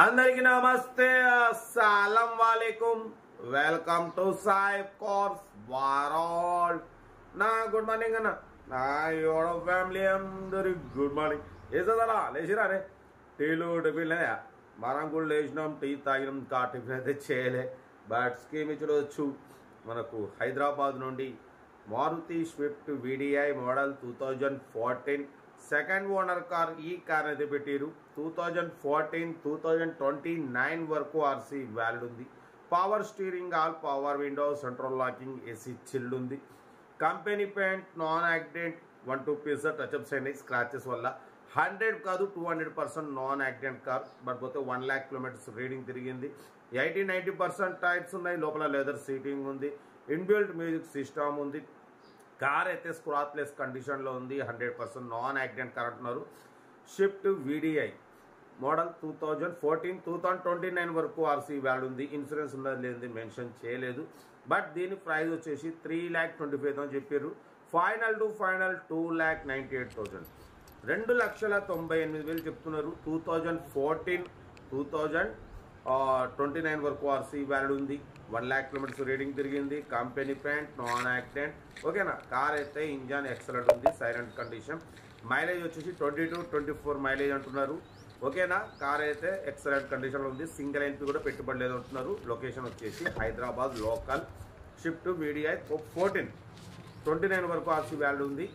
అందరికి నమస్తే అస్సలం వాలేకుం welcome to Sai course world నా గుడ్ మార్నింగ్ అన్న నా యోడ ఫ్యామిలీ అందరికి గుడ్ మార్నింగ్ వేసేదరా లేచిరా రే టీలు టిఫిన్ మనం కూడా లేచినాం టీ తాగినాం కా టిఫిన్ అయితే చేయలే బట్ స్కీమ్ ఇచ్చుకోవచ్చు మనకు హైదరాబాద్ నుండి Maruti Swift VDI model 2014 second owner car ఈ కార్ అయితే పెట్టారు 2014-2029 వరకు ఆర్సీ వ్యాలిడ్ ఉంది power steering all power window central locking AC chilled ఉంది company paint non accident 1-2 piece touch-ups అయినాయి స్క్రాచెస్ వల్ల 100 కాదు 200% నాన్ యాక్సిడెంట్ కార్ బట్ పోతే 1 lakh kilometers రీడింగ్ తిరిగింది 80-90% టైర్స్ ఉన్నాయి లోపల లెదర్ సీటింగ్ ఉంది ఇన్బిల్ట్ మ్యూజిక్ సిస్టమ్ ఉంది కార్ అయితే స్క్రాచ్లెస్ కండిషన్లో ఉంది 100% నాన్ యాక్సిడెంట్ కార్ అంటున్నారు షిఫ్ట్ వీడిఐ మోడల్ 2014-2029 వరకు ఆర్సీ వ్యాల్యూ ఉంది ఇన్సూరెన్స్ ఉన్నది లేనిది మెన్షన్ చేయలేదు బట్ దీని ప్రైస్ వచ్చేసి 3,25,000 అని చెప్పారు ఫైనల్ టు ఫైనల్ 2,98,000 2,98,000 చెప్తున్నారు 2014-2029 వరకు ఆర్సీ వ్యాలిడ్ ఉంది 1 lakh kilometers రీడింగ్ తిరిగింది కంపెనీ పెయింట్ నాన్ యాక్సిడెంట్ ఓకేనా కార్ అయితే ఇంజన్ ఎక్సలెంట్ ఉంది సైలెంట్ కండిషన్ మైలేజ్ వచ్చేసి 22-24 మైలేజ్ అంటున్నారు ఓకేనా కార్ అయితే ఎక్సలెంట్ కండిషన్లో ఉంది సింగిల్ ఎన్పీ కూడా పెట్టుబడి లేదు అంటున్నారు లొకేషన్ వచ్చేసి హైదరాబాద్ లోకల్ షిఫ్ట్ వీడిఐ 14-29 వరకు ఆర్సీ వ్యాలిడ్ ఉంది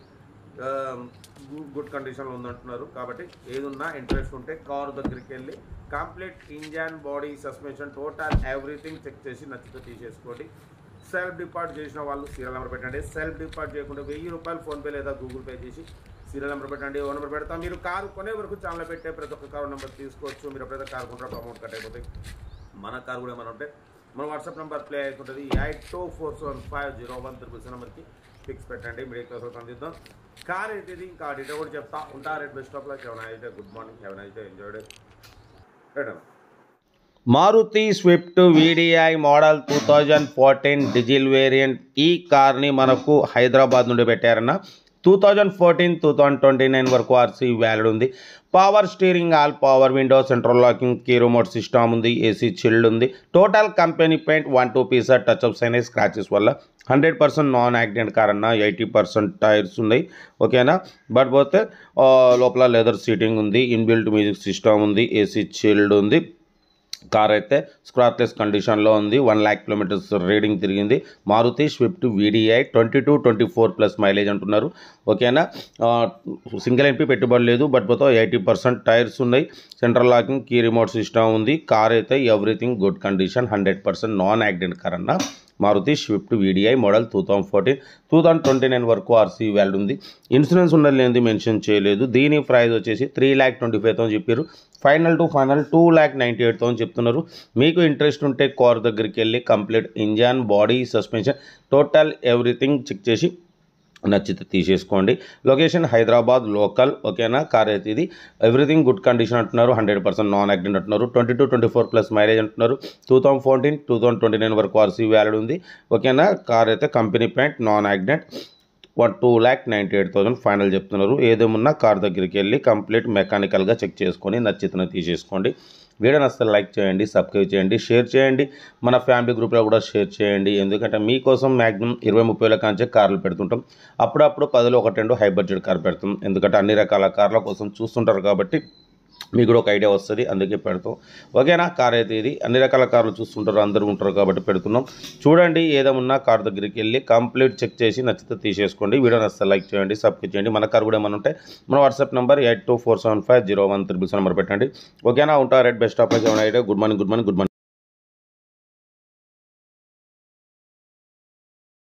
గుడ్ కండిషన్లో ఉందంటున్నారు కాబట్టి ఏదున్నా ఇంట్రెస్ట్ ఉంటే కార్ దగ్గరికి వెళ్ళి complete engine body suspension total everything check చేసి నచ్చితే తీసేసుకోండి సెల్ఫ్ డిపార్ట్ చేసిన వాళ్ళు సీరియల్ నెంబర్ పెట్టండి సెల్ఫ్ డిపార్ట్ చేయకుండా ₹1000 ఫోన్పే లేదా గూగుల్ పే చేసి సీరియల్ నెంబర్ పెట్టండి ఓ నెంబర్ పెడతాం మీరు కారు కొనే వరకు ఛానల్ పెట్టే ప్రతి ఒక్క కారు నెంబర్ తీసుకోవచ్చు మీరు ఎప్పుడైతే కారు కొంటారో అమౌంట్ కట్ అయిపోతాయి మన కారు కూడా ఏమైనా ఉంటే మన వాట్సాప్ నెంబర్ ప్లే అవుతుంటుంది 82475013 నెంబర్కి ఫిక్స్ పెట్టండి మిడిల్ క్లాస్ అందిద్దాం కార్ అయితే ఇది ఇంకా డీటెయిల్ కూడా చెప్తా ఉంటా రెడ్ బెస్ట్ ఆఫ్ లక్ ఎవరైనా అయితే గుడ్ మార్నింగ్ ఎవరైనా అయితే enjoy Maruti Swift VDI model 2014 diesel variant ఈ కార్ని మనకు హైదరాబాద్ నుండి పెట్టారన్న 2014-2029 వరకు ఆర్సీ వ్యాలిడ్ ఉంది power steering all power window central locking key remote system ఉంది ఏసీ చిల్డ్ ఉంది total company paint 1-2 piece touch-ups అయినాయి స్క్రాచెస్ వల్ల 100% నాన్ యాక్సిడెంట్ కార్ అన్న 80% టైర్స్ ఉన్నాయి ఓకేనా బట్ పోతే లోపల లెదర్ సీటింగ్ ఉంది ఇన్బిల్ట్ మ్యూజిక్ సిస్టమ్ ఉంది ఏసీ చిల్డ్ ఉంది కార్ అయితే స్క్రాచ్లెస్ కండిషన్లో ఉంది 1 lakh kilometers రీడింగ్ తిరిగింది మారుతి స్విఫ్ట్ వీడిఐ 22-24+ మైలేజ్ అంటున్నారు ఓకేనా సింగిల్ ఎన్పీ పెట్టుబడి లేదు బట్ పోతే 80% టైర్స్ ఉన్నాయి central locking key remote system ఉంది కార్ అయితే everything good condition 100% non accident car అన్న మారుతి స్విఫ్ట్ వీడిఐ మోడల్ 2014-2029 వరకు ఆర్సీ వ్యాలిడ్ ఉంది ఇన్సూరెన్స్ ఉన్నది లేనిది మెన్షన్ చేయలేదు దీని ప్రైస్ వచ్చేసి 3,25,000 చెప్పారు ఫైనల్ టు ఫైనల్ 2,98,000 చెప్తున్నారు మీకు ఇంట్రెస్ట్ ఉంటే కార్ దగ్గరికి వెళ్ళి complete engine body suspension total everything check చేసి నచ్చితే తీసేసుకోండి లొకేషన్ హైదరాబాద్ లోకల్ ఓకేనా కార్ అయితే ఇది ఎవ్రీథింగ్ గుడ్ కండిషన్ అంటున్నారు 100% నాన్ యాక్సిడెంట్ అంటున్నారు 22-24+ మైలేజ్ అంటున్నారు 2014-2029 వరకు ఆర్సీ వ్యాలిడ్ ఉంది ఓకేనా కార్ అయితే company paint non accident 2,98,000 final చెప్తున్నారు ఏదేమున్నా కార్ దగ్గరికి వెళ్ళి కంప్లీట్ మెకానికల్గా చెక్ చేసుకొని నచ్చితే తీసేసుకోండి వీడియో నచ్చితే లైక్ చేయండి సబ్స్క్రైబ్ చేయండి షేర్ చేయండి మన ఫ్యామిలీ గ్రూప్లో కూడా షేర్ చేయండి ఎందుకంటే మీకోసం మ్యాక్సిమం 20-30 వేల కాంచే కార్లు పెడుతుంటాం అప్పుడప్పుడు 10-1-2 హై బడ్జెట్ కార్ పెడతాం ఎందుకంటే అన్ని రకాల కార్ల కోసం చూస్తుంటారు కాబట్టి మీకు కూడా ఒక ఐడియా వస్తుంది అందుకే పెడతాం ఓకేనా కార్ అయితే ఇది అన్ని రకాల కార్లు చూస్తుంటారు అందరూ ఉంటారు కాబట్టి పెడుతున్నాం చూడండి ఏదేమున్నా కార్ దగ్గరికి వెళ్ళి కంప్లీట్ చెక్ చేసి నచ్చితే తీసేసుకోండి వీడియో నచ్చితే లైక్ చేయండి సబ్స్క్రైబ్ చేయండి మన కార్ కూడా ఏమైనా ఉంటే మన వాట్సాప్ నెంబర్ 82475013 నెంబర్ పెట్టండి ఓకేనా ఉంటా red best of luck good morning